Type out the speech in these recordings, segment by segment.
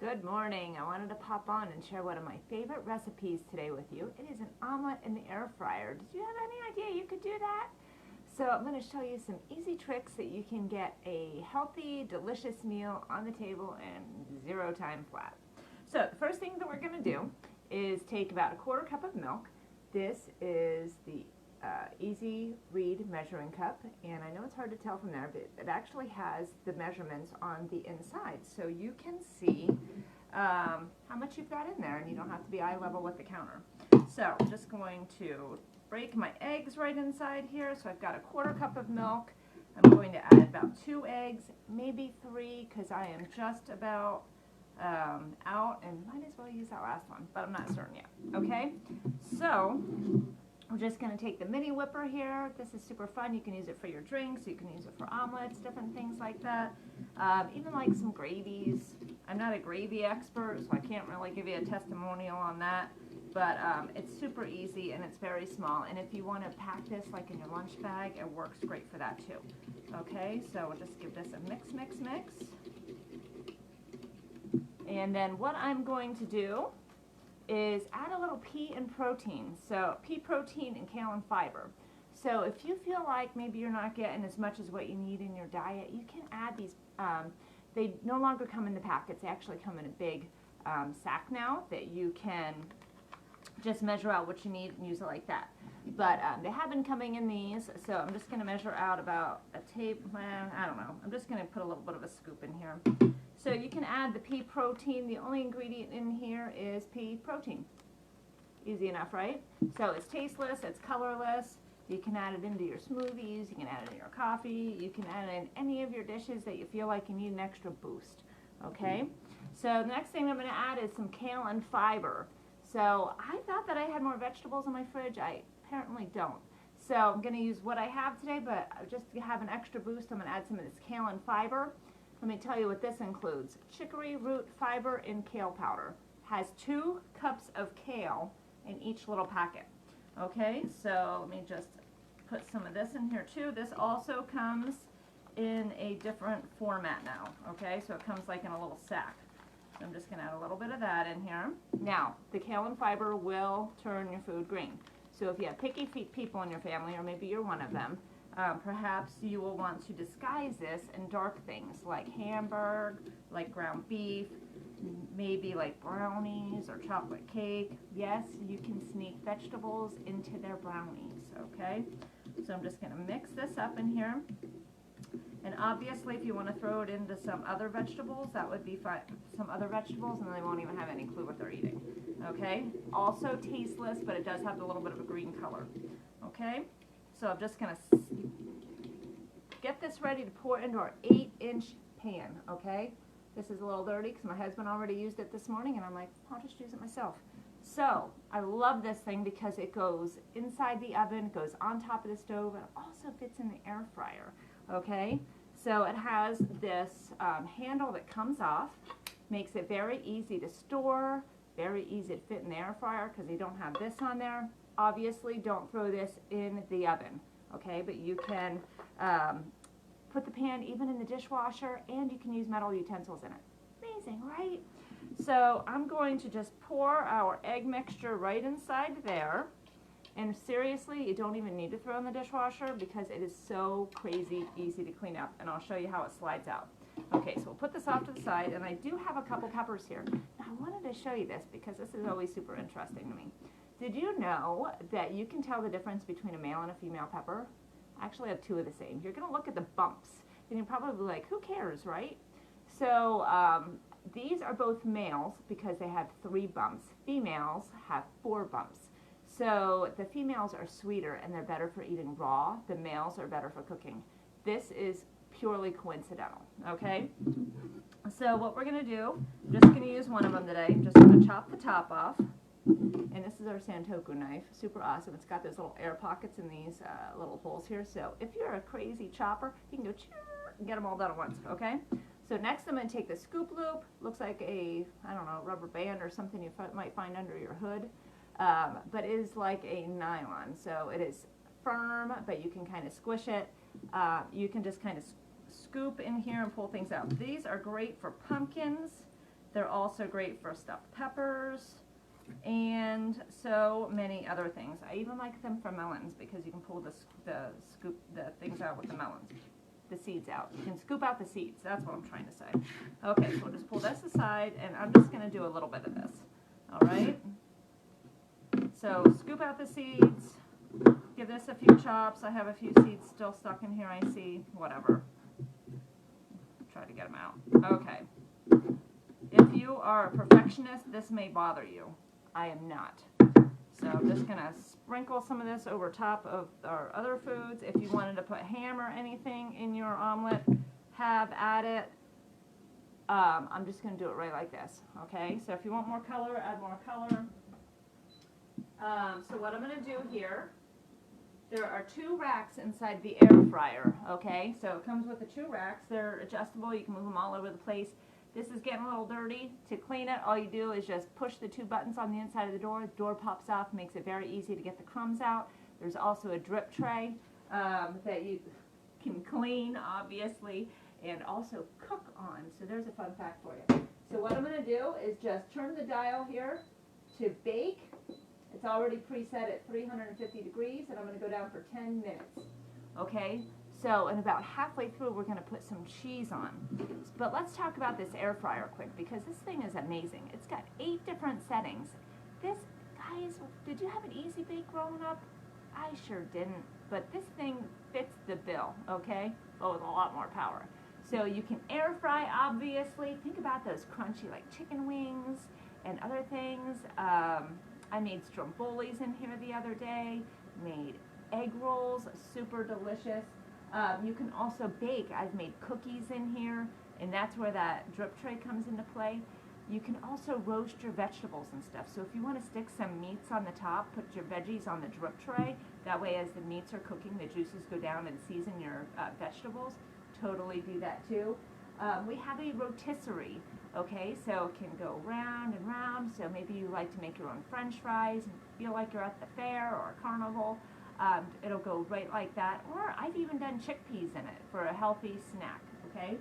Good morning. I wanted to pop on and share one of my favorite recipes today with you. It is an omelet in the air fryer. Did you have any idea you could do that? So I'm going to show you some easy tricks that you can get a healthy, delicious meal on the table in 0 time flat. So the first thing that we're going to do is take about a 1/4 cup of milk. This is the Easy Read measuring cup, and I know it's hard to tell from there, but it actually has the measurements on the inside, so you can see how much you've got in there, and you don't have to be eye level with the counter. So I'm just going to break my eggs right inside here. So I've got a 1/4 cup of milk. I'm going to add about 2 eggs, maybe 3, because I am just about out, and might as well use that last one, but I'm not certain yet. Okay, so we're just going to take the mini whipper here. This is super fun. You can use it for your drinks. You can use it for omelets, different things like that. Even like some gravies. I'm not a gravy expert, so I can't really give you a testimonial on that. But it's super easy and it's very small. And if you want to pack this like in your lunch bag, it works great for that too. Okay, so we'll just give this a mix, mix, mix. And then what I'm going to do is add a little pea and protein. So pea protein and kale and fiber. So if you feel like maybe you're not getting as much as what you need in your diet, you can add these. They no longer come in the packets. They actually come in a big sack now that you can just measure out what you need and use it like that. But they have been coming in these, so I'm just going to measure out about a I don't know. I'm just going to put a little bit of a scoop in here. So you can add the pea protein. The only ingredient in here is pea protein. Easy enough, right? So it's tasteless, it's colorless. You can add it into your smoothies, you can add it in your coffee, you can add it in any of your dishes that you feel like you need an extra boost. Okay? So the next thing I'm going to add is some kale and fiber. So I thought that I had more vegetables in my fridge. I apparently don't. So I'm going to use what I have today, but just to have an extra boost, I'm going to add some of this kale and fiber. Let me tell you what this includes. Chicory root fiber and kale powder. Has 2 cups of kale in each little packet. Okay, so let me just put some of this in here too. This also comes in a different format now. Okay, so it comes like in a little sack. So I'm just going to add a little bit of that in here. Now, the kale and fiber will turn your food green. So if you have picky people in your family, or maybe you're one of them, perhaps you will want to disguise this in dark things like hamburg, like ground beef, maybe like brownies or chocolate cake. Yes, you can sneak vegetables into their brownies, okay? So I'm just going to mix this up in here. And obviously, if you want to throw it into some other vegetables, that would be fine. Some other vegetables, and then they won't even have any clue what they're eating, okay? Also tasteless, but it does have a little bit of a green color, okay? So I'm just going to get this ready to pour into our 8-inch pan, okay? This is a little dirty because my husband already used it this morning, and I'm like, I'll just use it myself. So I love this thing because it goes inside the oven, it goes on top of the stove, and it also fits in the air fryer, okay? So it has this handle that comes off, makes it very easy to store, very easy to fit in the air fryer because you don't have this on there. Obviously, don't throw this in the oven, okay? But you can put the pan even in the dishwasher, and you can use metal utensils in it. Amazing, right? So I'm going to just pour our egg mixture right inside there. And seriously, you don't even need to throw in the dishwasher because it is so crazy easy to clean up. And I'll show you how it slides out. Okay, so we'll put this off to the side, and I do have a couple peppers here. Now, I wanted to show you this because this is always super interesting to me. Did you know that you can tell the difference between a male and a female pepper? I actually have 2 of the same. You're going to look at the bumps, and you're probably like, who cares, right? So these are both males because they have 3 bumps. Females have 4 bumps. So the females are sweeter, and they're better for eating raw. The males are better for cooking. This is purely coincidental, okay? So what we're going to do, I'm just going to use one of them today. I'm just going to chop the top off. And this is our Santoku knife. Super awesome. It's got those little air pockets in these little holes here. So if you're a crazy chopper, you can go and get them all done at once, okay? So next I'm going to take the scoop loop. Looks like a, I don't know, rubber band or something you might find under your hood. But it is like a nylon. So it is firm, but you can kind of squish it. You can just kind of scoop in here and pull things out. These are great for pumpkins. They're also great for stuffed peppers and so many other things. I even like them for melons because you can pull the scoop the things out with the melons, the seeds out. You can scoop out the seeds. That's what I'm trying to say. Okay, so we'll just pull this aside, and I'm just going to do a little bit of this. All right. So scoop out the seeds. Give this a few chops. I have a few seeds still stuck in here. I see. Whatever. Try to get them out. Okay. If you are a perfectionist, this may bother you. I am not. So I'm just going to sprinkle some of this over top of our other foods. If you wanted to put ham or anything in your omelet, have at it. I'm just going to do it right like this. Okay, so if you want more color, add more color. So what I'm going to do here, there are 2 racks inside the air fryer. Okay, so it comes with the 2 racks. They're adjustable. You can move them all over the place. This is getting a little dirty. To clean it, all you do is just push the 2 buttons on the inside of the door pops off, makes it very easy to get the crumbs out. There's also a drip tray that you can clean, obviously, and also cook on. So there's a fun fact for you. So what I'm going to do is just turn the dial here to bake. It's already preset at 350 degrees, and I'm going to go down for 10 minutes. Okay? So, and about halfway through, we're going to put some cheese on. But let's talk about this air fryer quick, because this thing is amazing. It's got 8 different settings. This, guys, did you have an easy bake growing up? I sure didn't. But this thing fits the bill, okay? But with a lot more power. So you can air fry, obviously. Think about those crunchy, like chicken wings and other things. I made strombolis in here the other day. Made egg rolls, super delicious. You can also bake. I've made cookies in here, and that's where that drip tray comes into play. You can also roast your vegetables and stuff. So if you want to stick some meats on the top, put your veggies on the drip tray. That way, as the meats are cooking, the juices go down and season your vegetables. Totally do that too. We have a rotisserie, okay? So it can go round and round. So maybe you like to make your own French fries and feel like you're at the fair or a carnival. It'll go right like that. Or I've even done chickpeas in it for a healthy snack, okay?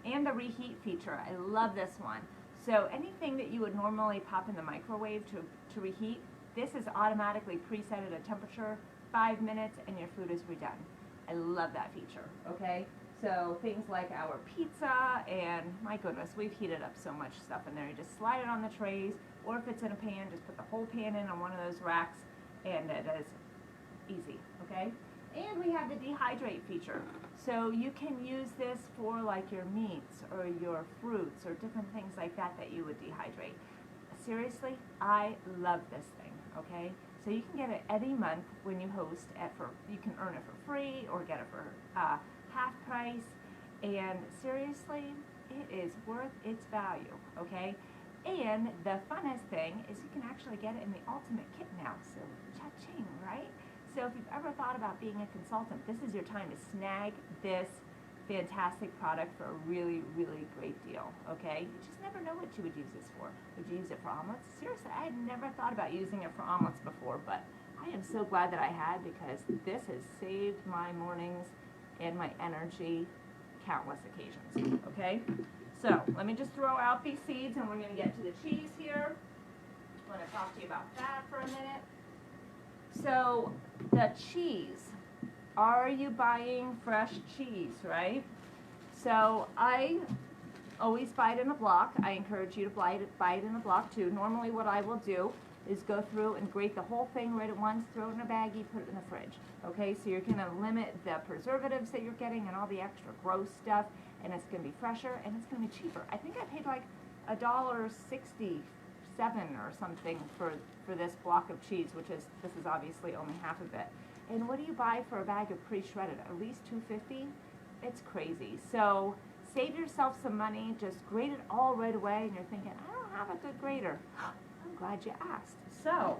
And the reheat feature. I love this one. So anything that you would normally pop in the microwave to reheat, this is automatically preset at a temperature, 5 minutes, and your food is redone. I love that feature, okay? So things like our pizza, and my goodness, we've heated up so much stuff in there. You just slide it on the trays, or if it's in a pan, just put the whole pan in on one of those racks, and it is easy, okay? And we have the dehydrate feature. So you can use this for like your meats or your fruits or different things like that that you would dehydrate. Seriously, I love this thing, okay? So you can get it any month when you host you can earn it for free or get it for half price. And seriously, it is worth its value, okay? And the funnest thing is you can actually get it in the ultimate kit now. So cha-ching, right? So if you've ever thought about being a consultant, this is your time to snag this fantastic product for a really, really great deal, okay? You just never know what you would use this for. Would you use it for omelets? Seriously, I had never thought about using it for omelets before, but I am so glad that I had, because this has saved my mornings and my energy countless occasions, okay? So let me just throw out these seeds, and we're going to get to the cheese here. I'm going to talk to you about that for a minute. So the cheese, are you buying fresh cheese, right? So I always buy it in a block. I encourage you to buy it in a block too. Normally what I will do is go through and grate the whole thing right at once, throw it in a baggie, put it in the fridge. Okay, so you're going to limit the preservatives that you're getting and all the extra gross stuff, and it's going to be fresher and it's going to be cheaper. I think I paid like $1.67 or something for this block of cheese, this is obviously only half of it. And what do you buy for a bag of pre-shredded? At least $2.50? It's crazy. So save yourself some money, just grate it all right away, and you're thinking, I don't have a good grater. I'm glad you asked. So,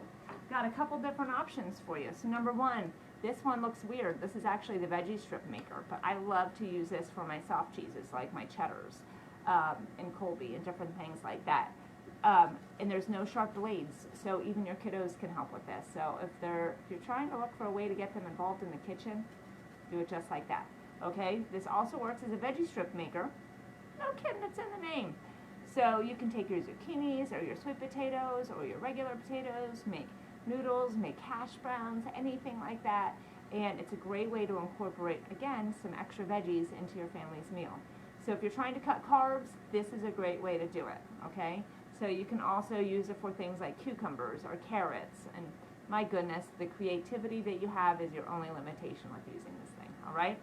got a couple different options for you. So number one, this one looks weird. This is actually the veggie strip maker, but I love to use this for my soft cheeses, like my cheddars and Colby and different things like that. And there's no sharp blades, so even your kiddos can help with this. So if you're trying to look for a way to get them involved in the kitchen, do it just like that. Okay, this also works as a veggie strip maker. No kidding, it's in the name. So you can take your zucchinis or your sweet potatoes or your regular potatoes, make noodles, make hash browns, anything like that. And it's a great way to incorporate, again, some extra veggies into your family's meal. So if you're trying to cut carbs, this is a great way to do it, okay? So you can also use it for things like cucumbers or carrots. And my goodness, the creativity that you have is your only limitation with using this thing, all right?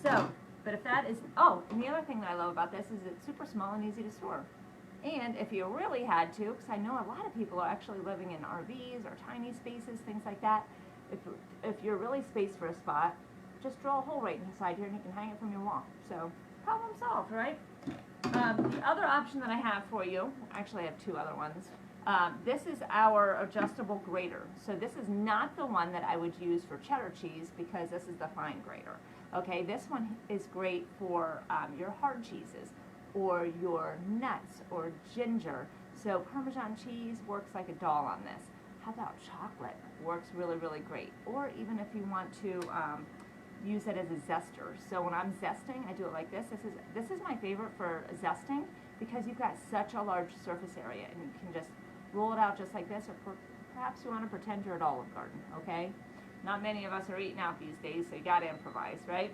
So, but if that is, oh, and the other thing that I love about this is it's super small and easy to store. And if you really had to, because I know a lot of people are actually living in RVs or tiny spaces, things like that, if you're really spaced for a spot, just drill a hole right inside here and you can hang it from your wall. So, problem solved, right? The other option that I have for you, actually I have two other ones. This is our adjustable grater. So this is not the one that I would use for cheddar cheese because this is the fine grater. Okay, this one is great for your hard cheeses or your nuts or ginger. So Parmesan cheese works like a doll on this. How about chocolate? Works really, really great. Or even if you want to use it as a zester. So when I'm zesting, I do it like this. This is my favorite for zesting because you've got such a large surface area and you can just roll it out just like this, or perhaps you want to pretend you're at Olive Garden, okay? Not many of us are eating out these days, so you got to improvise, right?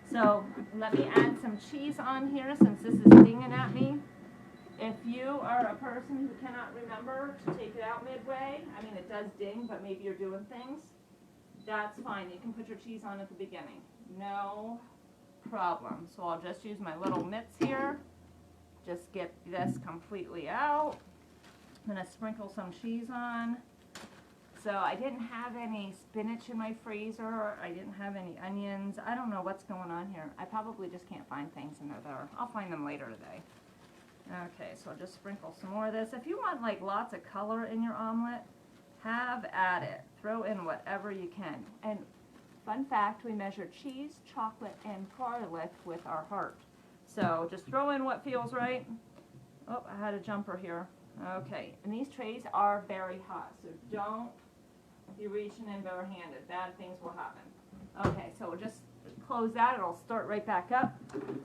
So let me add some cheese on here since this is dinging at me. If you are a person who cannot remember to take it out midway, I mean it does ding, but maybe you're doing things, that's fine. You can put your cheese on at the beginning. No problem. So I'll just use my little mitts here. Just get this completely out. I'm going to sprinkle some cheese on. So I didn't have any spinach in my freezer. I didn't have any onions. I don't know what's going on here. I probably just can't find things and they're there. I'll find them later today. Okay, so I'll just sprinkle some more of this. If you want like lots of color in your omelet, have at it. Throw in whatever you can. And fun fact, we measure cheese, chocolate, and garlic with our heart. So just throw in what feels right. Oh, I had a jumper here. Okay, and these trays are very hot, so don't be reaching in barehanded. Bad things will happen. Okay, so we'll just close that. It'll start right back up.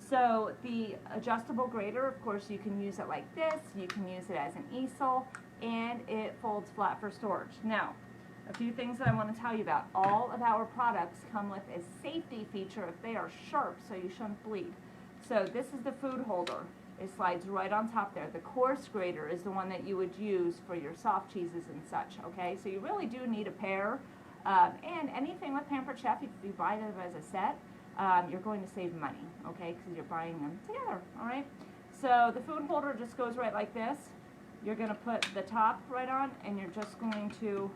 So the adjustable grater, of course, you can use it like this. You can use it as an easel, and it folds flat for storage. Now, a few things that I want to tell you about. All of our products come with a safety feature if they are sharp, so you shouldn't bleed. So this is the food holder. It slides right on top there. The coarse grater is the one that you would use for your soft cheeses and such, okay? So you really do need a pair. And anything with Pampered Chef, if you buy them as a set, you're going to save money, okay? Because you're buying them together, all right? So the food holder just goes right like this. You're going to put the top right on, and you're just going to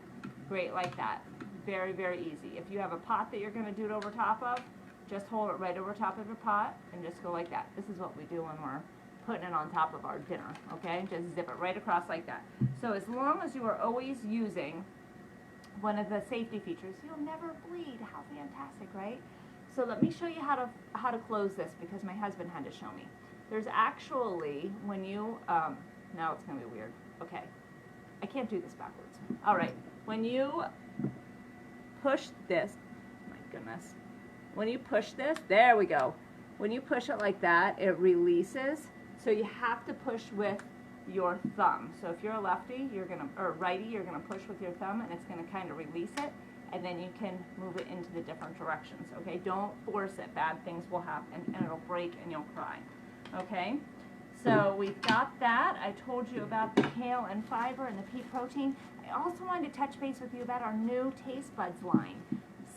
grate like that. Very, very easy. If you have a pot that you're going to do it over top of, just hold it right over top of your pot and just go like that. This is what we do when we're putting it on top of our dinner, okay? Just zip it right across like that. So as long as you are always using one of the safety features, you'll never bleed. How fantastic, right? So let me show you how to close this because my husband had to show me. There's actually, when you, now it's going to be weird. Okay, I can't do this backwards. All right, when you push this, my goodness, when you push this, there we go. When you push it like that, it releases. So you have to push with your thumb. So if you're a lefty, or righty, you're gonna push with your thumb, and it's gonna kind of release it, and then you can move it into the different directions. Okay, don't force it. Bad things will happen, and it'll break, and you'll cry. Okay, so we've got that. I told you about the kale and fiber and the pea protein. I also wanted to touch base with you about our new Taste Buds line.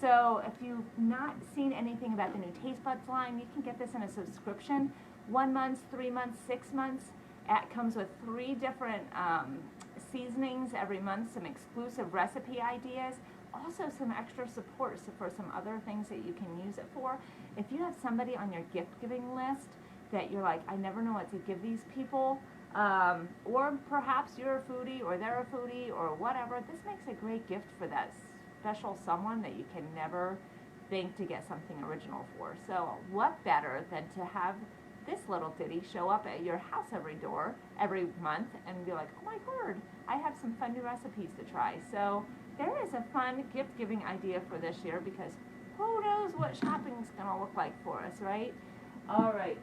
So if you've not seen anything about the new Taste Buds line, you can get this in a subscription. 1 month, 3 months, 6 months. It comes with 3 different seasonings every month, some exclusive recipe ideas, also some extra support for some other things that you can use it for. If you have somebody on your gift giving list that you're like, I never know what to give these people, or perhaps you're a foodie or they're a foodie or whatever, this makes a great gift for that special someone that you can never think to get something original for. So what better than to have this little ditty show up at your house every month and be like, oh my word, I have some fun new recipes to try. So there is a fun gift giving idea for this year because who knows what shopping's gonna look like for us, right? All right,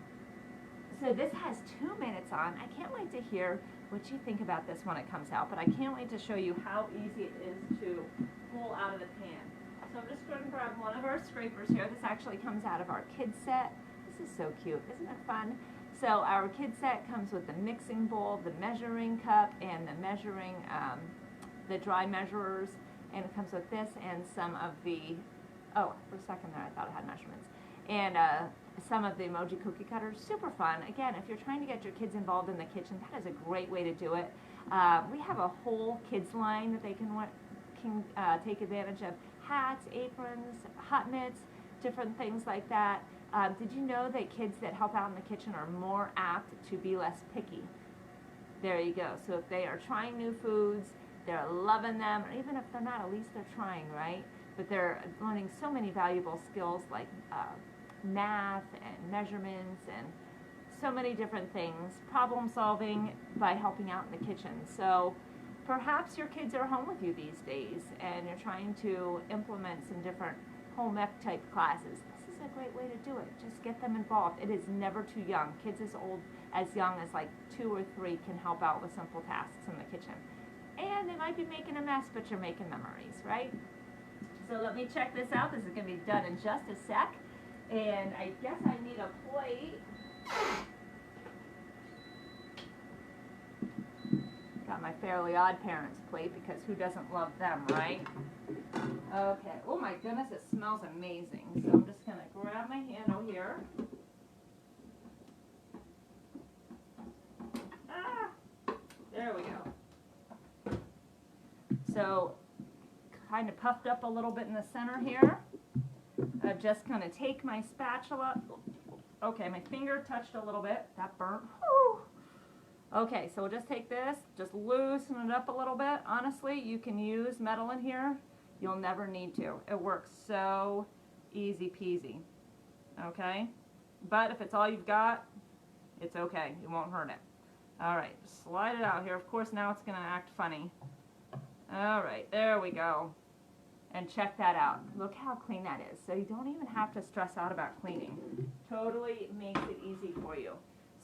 so this has 2 minutes on. I can't wait to hear what you think about this when it comes out, but I can't wait to show you how easy it is to pull out of the pan. So I'm just going to grab one of our scrapers here. This actually comes out of our kids set. This is so cute, isn't it fun? So our kids set comes with the mixing bowl, the measuring cup, and the measuring, the dry measurers, and it comes with this and some of the, oh, for a second there I thought it had measurements, and some of the emoji cookie cutters. Super fun. Again, if you're trying to get your kids involved in the kitchen, that is a great way to do it. We have a whole kids line that they can take advantage of. Hats, aprons, hot mitts, different things like that. Did you know that kids that help out in the kitchen are more apt to be less picky? There you go. So if they are trying new foods, they're loving them, or even if they're not, at least they're trying, right? But they're learning so many valuable skills like math and measurements and so many different things, problem solving by helping out in the kitchen. So perhaps your kids are home with you these days and you're trying to implement some different home ec type classes. This is a great way to do it. Just get them involved. It is never too young. Kids as young as like 2 or 3 can help out with simple tasks in the kitchen. And they might be making a mess, but you're making memories, right? So let me check this out. This is going to be done in just a sec. And I guess I need a plate. Got my Fairly Odd Parents plate because who doesn't love them, right? Okay. Oh my goodness, it smells amazing. So I'm just going to grab my handle here. Ah, there we go. So kind of puffed up a little bit in the center here. I'm just going to take my spatula. Okay, my finger touched a little bit. That burnt. Whew. Okay, so we'll just take this, just loosen it up a little bit. Honestly, you can use metal in here. You'll never need to. It works so easy peasy. Okay? But if it's all you've got, it's okay. It won't hurt it. All right, slide it out here. Of course, now it's going to act funny. All right, there we go. And check that out. Look how clean that is. So you don't even have to stress out about cleaning. Totally makes it easy for you.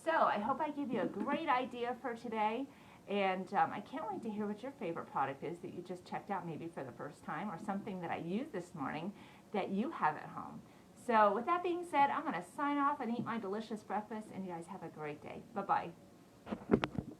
So I hope I gave you a great idea for today. And I can't wait to hear what your favorite product is that you just checked out maybe for the first time, or something that I used this morning that you have at home. So with that being said, I'm going to sign off and eat my delicious breakfast, and you guys have a great day. Bye-bye.